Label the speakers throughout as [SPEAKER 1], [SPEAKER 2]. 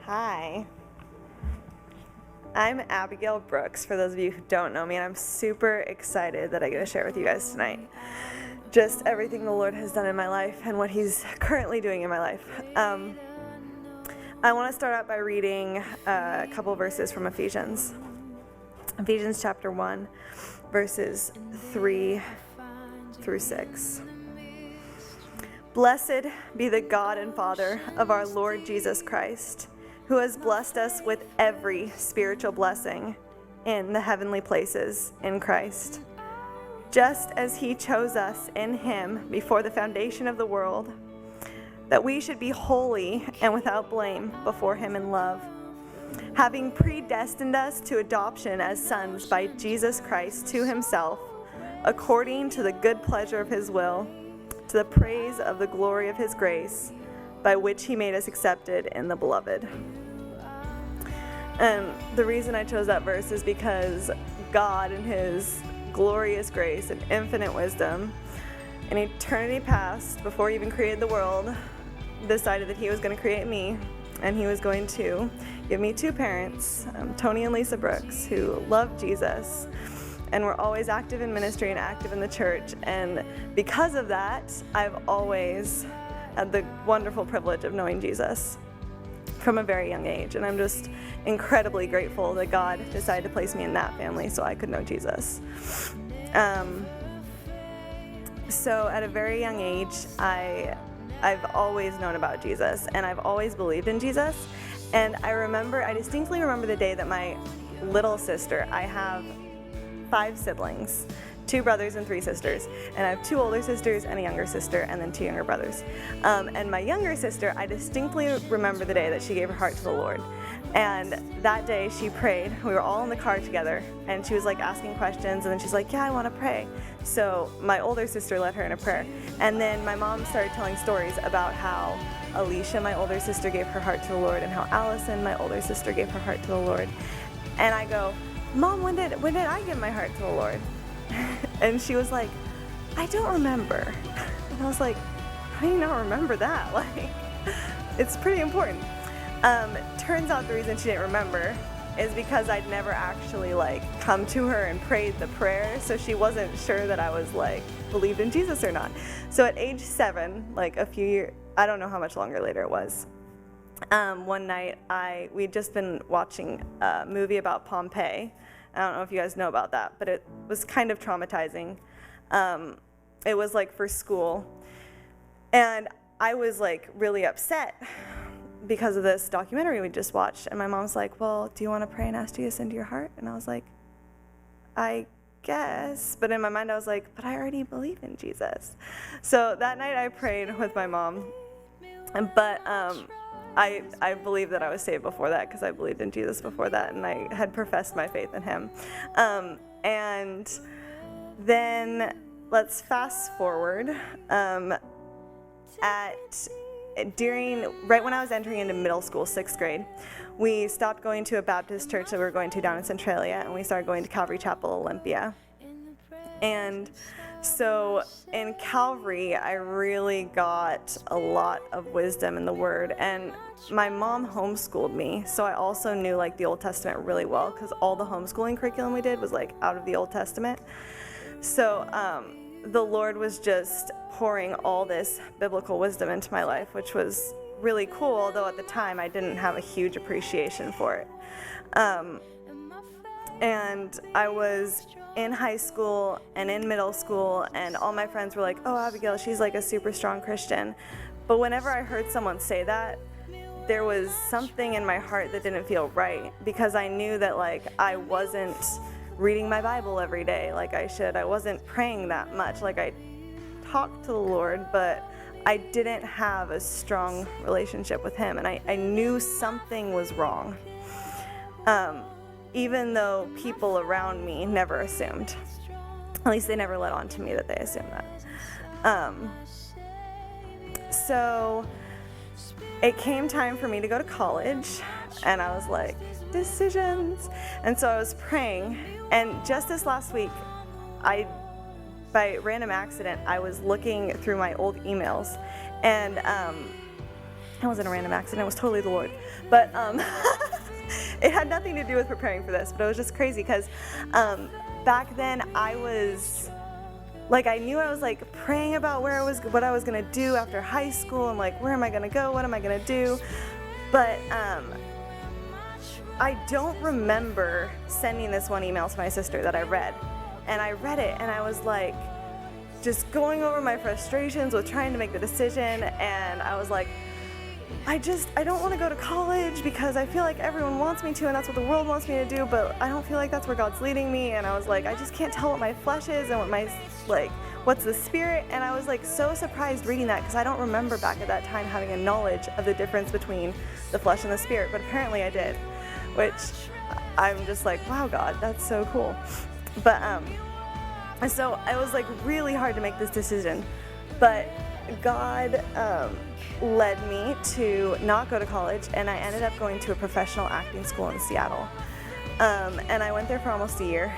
[SPEAKER 1] Hi, I'm Abigail Brooks, for those of you who don't know me, and I'm super excited that I get to share with you guys tonight just everything the Lord has done in my life and what He's currently doing in my life. I want to start out by reading a couple verses from Ephesians chapter 1, verses 3 through 6. Blessed be the God and Father of our Lord Jesus Christ, who has blessed us with every spiritual blessing in the heavenly places in Christ, just as He chose us in Him before the foundation of the world, that we should be holy and without blame before Him in love, having predestined us to adoption as sons by Jesus Christ to Himself, according to the good pleasure of His will, to the praise of the glory of His grace, by which He made us accepted in the Beloved. And the reason I chose that verse is because God, in His glorious grace and infinite wisdom, in eternity past, before He even created the world, decided that He was going to create me, and He was going to give me two parents, Tony and Lisa Brooks, who love Jesus and were always active in ministry and active in the church. And because of that, I've always had the wonderful privilege of knowing Jesus from a very young age. And I'm just incredibly grateful that God decided to place me in that family so I could know Jesus. So at a very young age, I've always known about Jesus, and I've always believed in Jesus. And I distinctly remember the day that my little sister, I have 5 siblings, 2 brothers and 3 sisters, and I have 2 older sisters and a younger sister, and then 2 younger brothers. And my younger sister, I distinctly remember the day that she gave her heart to the Lord. And that day she prayed. We were all in the car together, and she was like asking questions, and then she's like, yeah, I want to pray. So my older sister led her in a prayer. And then my mom started telling stories about how Alicia, my older sister, gave her heart to the Lord, and how Allison, my older sister, gave her heart to the Lord. And I go, Mom, when did I give my heart to the Lord? And she was like, I don't remember. And I was like, how do you not remember that? Like, it's pretty important. Turns out the reason she didn't remember is because I'd never actually come to her and prayed the prayer, so she wasn't sure that I was believed in Jesus or not. So at age 7, a few years, I don't know how much longer later it was, one night we'd just been watching a movie about Pompeii. I don't know if you guys know about that, but it was kind of traumatizing. It was for school, and I was really upset because of this documentary we just watched. And my mom's like, well, do you want to pray and ask Jesus into your heart? And I was like, I guess. But in my mind I was like, but I already believe in Jesus. So that night I prayed with my mom, but I believe that I was saved before that because I believed in Jesus before that, and I had professed my faith in Him. And then let's fast forward. Right when I was entering into middle school, 6th grade, we stopped going to a Baptist church that we were going to down in Centralia, and we started going to Calvary Chapel, Olympia. And so in Calvary, I really got a lot of wisdom in the Word, and my mom homeschooled me, so I also knew the Old Testament really well, because all the homeschooling curriculum we did was out of the Old Testament. So the Lord was just pouring all this biblical wisdom into my life, which was really cool, although at the time I didn't have a huge appreciation for it. And I was in high school and in middle school, and all my friends were like, oh, Abigail, she's a super strong Christian. But whenever I heard someone say that, there was something in my heart that didn't feel right, because I knew that I wasn't reading my Bible every day like I should. I wasn't praying that much. I talked to the Lord, but I didn't have a strong relationship with Him, and I knew something was wrong. Even though people around me never assumed. At least they never let on to me that they assumed that. So it came time for me to go to college, and I was like, decisions. And so I was praying, and just this last week, by random accident, I was looking through my old emails, and It wasn't a random accident. It was totally the Lord. But it had nothing to do with preparing for this, but it was just crazy because back then I was, like, I knew I was, like, praying about what I was going to do after high school. I'm like, where am I going to go? What am I going to do? But I don't remember sending this one email to my sister that I read. And I read it, and I was, like, just going over my frustrations with trying to make the decision, and I was like, I don't want to go to college because I feel like everyone wants me to, and that's what the world wants me to do, but I don't feel like that's where God's leading me. And I was like, I just can't tell what my flesh is and what's the spirit. And I was like so surprised reading that because I don't remember back at that time having a knowledge of the difference between the flesh and the spirit, but apparently I did, which I'm just like, wow, God, that's so cool. But so it was like really hard to make this decision, but God led me to not go to college, and I ended up going to a professional acting school in Seattle. And I went there for almost a year,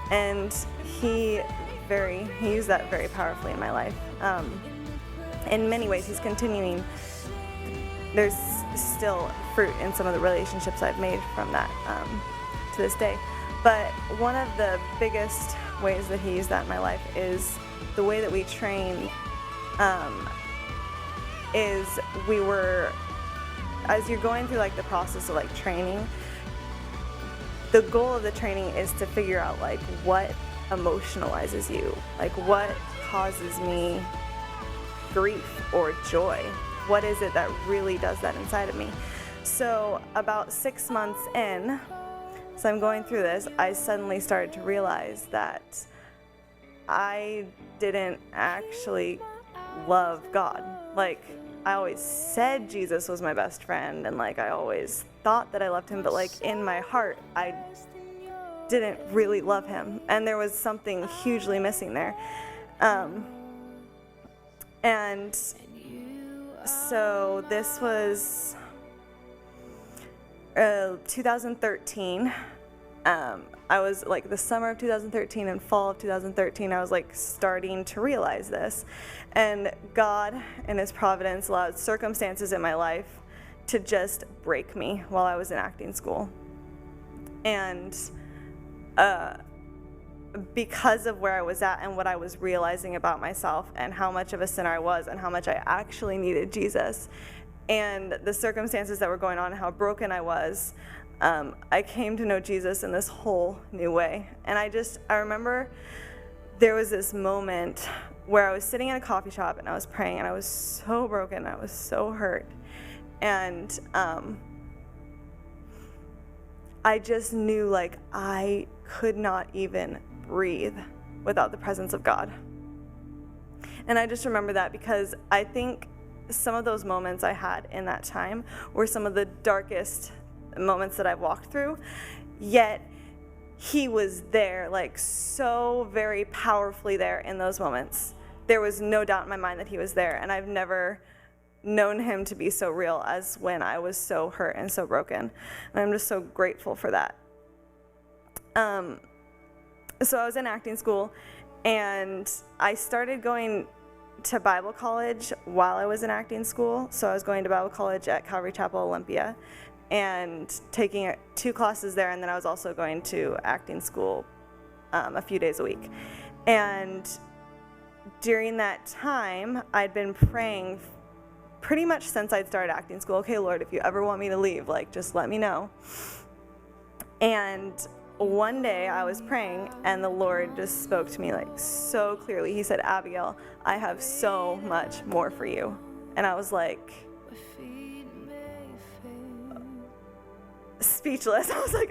[SPEAKER 1] and he used that very powerfully in my life. In many ways, he's continuing. There's still fruit in some of the relationships I've made from that to this day. But one of the biggest ways that he used that in my life is the way that we train. As you're going through like the process of like training, the goal of the training is to figure out like what emotionalizes you, like what causes me grief or joy. What is it that really does that inside of me? So about 6 months in, so I'm going through this, I suddenly started to realize that I didn't actually love God. Like, I always said Jesus was my best friend, and like I always thought that I loved him, but like in my heart I didn't really love him, and there was something hugely missing there. And so this was 2013. I was like the summer of 2013 and fall of 2013, I was like starting to realize this. And God, in his providence, allowed circumstances in my life to just break me while I was in acting school. And because of where I was at and what I was realizing about myself and how much of a sinner I was and how much I actually needed Jesus, and the circumstances that were going on and how broken I was, I came to know Jesus in this whole new way. And I remember there was this moment where I was sitting in a coffee shop and I was praying, and I was so broken, I was so hurt. And I just knew like I could not even breathe without the presence of God. And I just remember that because I think some of those moments I had in that time were some of the darkest moments that I've walked through, yet he was there, like so very powerfully there in those moments. There was no doubt in my mind that he was there, and I've never known him to be so real as when I was so hurt and so broken. And I'm just so grateful for that. So I was in acting school, and I started going to Bible college while I was in acting school. So I was going to Bible college at Calvary Chapel, Olympia, and taking 2 classes there, and then I was also going to acting school a few days a week. And during that time, I'd been praying pretty much since I'd started acting school, okay, Lord, if you ever want me to leave, like, just let me know. And one day I was praying, and the Lord just spoke to me, like, so clearly. He said, Abigail, I have so much more for you. And I was like, speechless. I was like,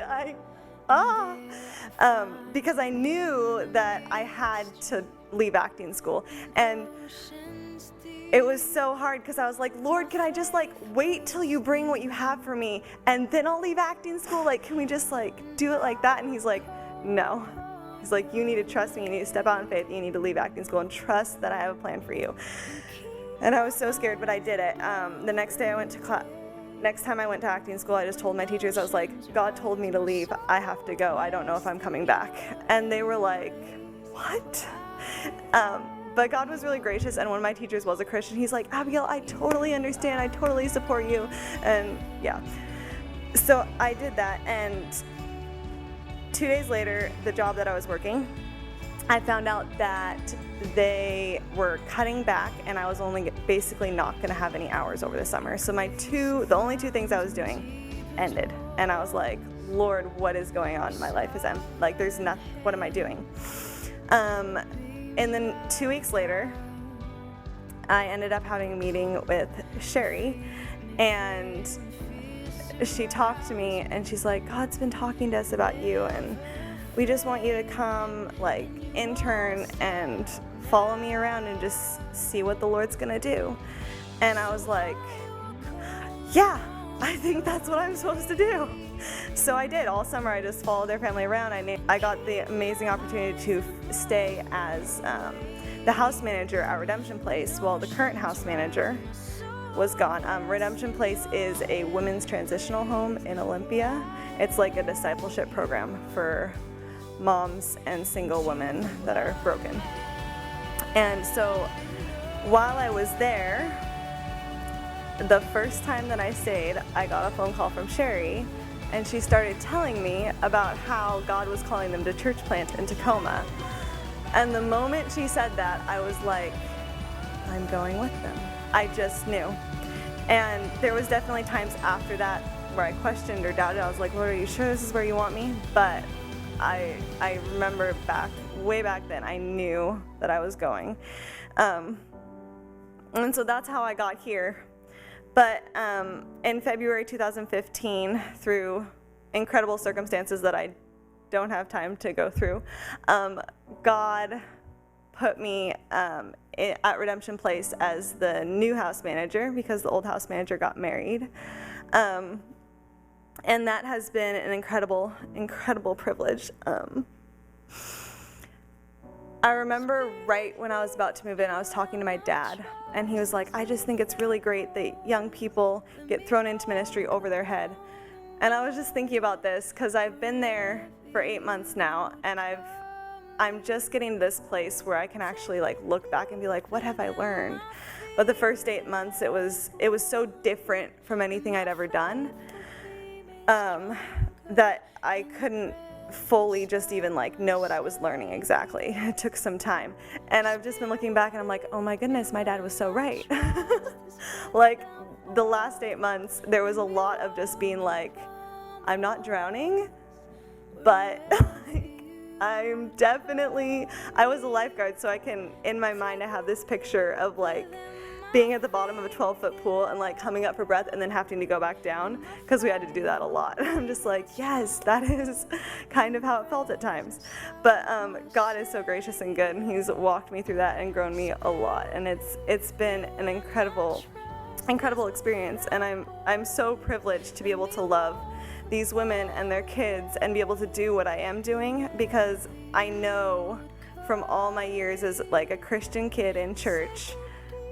[SPEAKER 1] because I knew that I had to leave acting school. And it was so hard because I was like, Lord, can I just like wait till you bring what you have for me and then I'll leave acting school? Like, can we just like do it like that? And he's like, no. He's like, you need to trust me. You need to step out in faith. You need to leave acting school and trust that I have a plan for you. And I was so scared, but I did it. The next day I went to class. Next time I went to acting school, I just told my teachers, I was like, God told me to leave. I have to go. I don't know if I'm coming back. And they were like, what? But but God was really gracious, and one of my teachers was a Christian. He's like, Abigail, I totally understand. I totally support you. And yeah. So I did that, and 2 days later, the job that I was working, I found out that they were cutting back, and I was only basically not going to have any hours over the summer. So the only two things I was doing ended, and I was like, Lord, what is going on? My life is like, there's nothing. What am I doing? And then 2 weeks later, I ended up having a meeting with Sherry, and she talked to me, and she's like, God's been talking to us about you, and we just want you to come, like, intern and follow me around and just see what the Lord's gonna do. And I was like, yeah, I think that's what I'm supposed to do. So I did. All summer I just followed their family around. I got the amazing opportunity to stay as the house manager at Redemption Place while the current house manager was gone. Redemption Place is a women's transitional home in Olympia. It's like a discipleship program for moms and single women that are broken. And so while I was there, the first time that I stayed, I got a phone call from Sherry, and she started telling me about how God was calling them to church plant in Tacoma. And the moment she said that, I was like, I'm going with them. I just knew. And there was definitely times after that where I questioned or doubted. I was like, Lord, are you sure this is where you want me? But I remember way back then, I knew that I was going. And so that's how I got here. But in February 2015, through incredible circumstances that I don't have time to go through, God put me at Redemption Place as the new house manager because the old house manager got married. And that has been an incredible, incredible privilege. I remember right when I was about to move in, I was talking to my dad, and he was like, I just think it's really great that young people get thrown into ministry over their head. And I was just thinking about this because I've been there for 8 months now, and I'm just getting to this place where I can actually like look back and be like, what have I learned? But the first 8 months, it was so different from anything I'd ever done that I couldn't fully just even like know what I was learning exactly. It took some time. And I've just been looking back and I'm like, oh my goodness, my dad was so right. Like the last 8 months, there was a lot of just being like, I'm not drowning, but I was a lifeguard, so I can, in my mind, I have this picture of like being at the bottom of a 12-foot pool and like coming up for breath and then having to go back down because we had to do that a lot. I'm just like, yes, that is kind of how it felt at times. But God is so gracious and good, and He's walked me through that and grown me a lot. And it's been an incredible experience, and I'm so privileged to be able to love these women and their kids and be able to do what I am doing, because I know from all my years as like a Christian kid in church,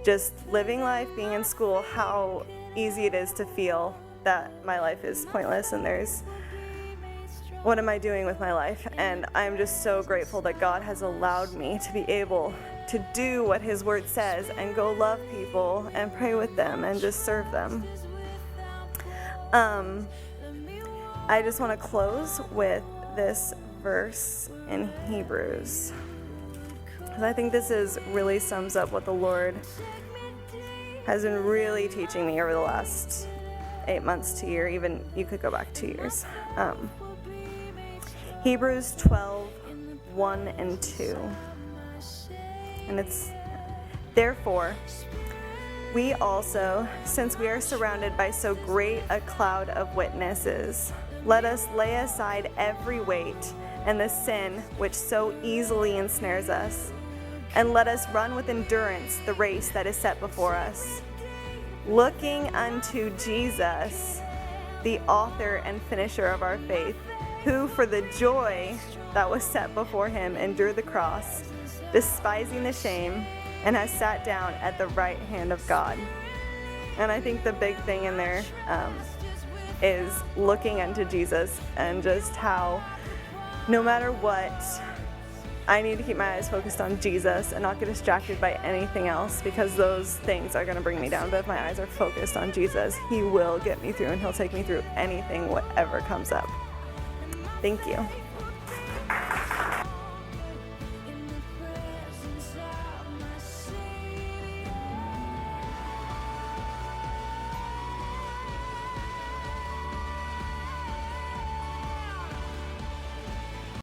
[SPEAKER 1] just living life, being in school, how easy it is to feel that my life is pointless and what am I doing with my life? And I'm just so grateful that God has allowed me to be able to do what His Word says and go love people and pray with them and just serve them. I just want to close with this verse in Hebrews, because I think this really sums up what the Lord has been really teaching me over the last 8 months to a year. Even you could go back 2 years. Hebrews 12:1 and 2. And it's, therefore, we also, since we are surrounded by so great a cloud of witnesses, let us lay aside every weight and the sin which so easily ensnares us, and let us run with endurance the race that is set before us, looking unto Jesus, the author and finisher of our faith, who for the joy that was set before Him endured the cross, despising the shame, and has sat down at the right hand of God. And I think the big thing in there is looking unto Jesus, and just how no matter what I need to keep my eyes focused on Jesus and not get distracted by anything else, because those things are going to bring me down. But if my eyes are focused on Jesus, He will get me through, and He'll take me through anything, whatever comes up. Thank you.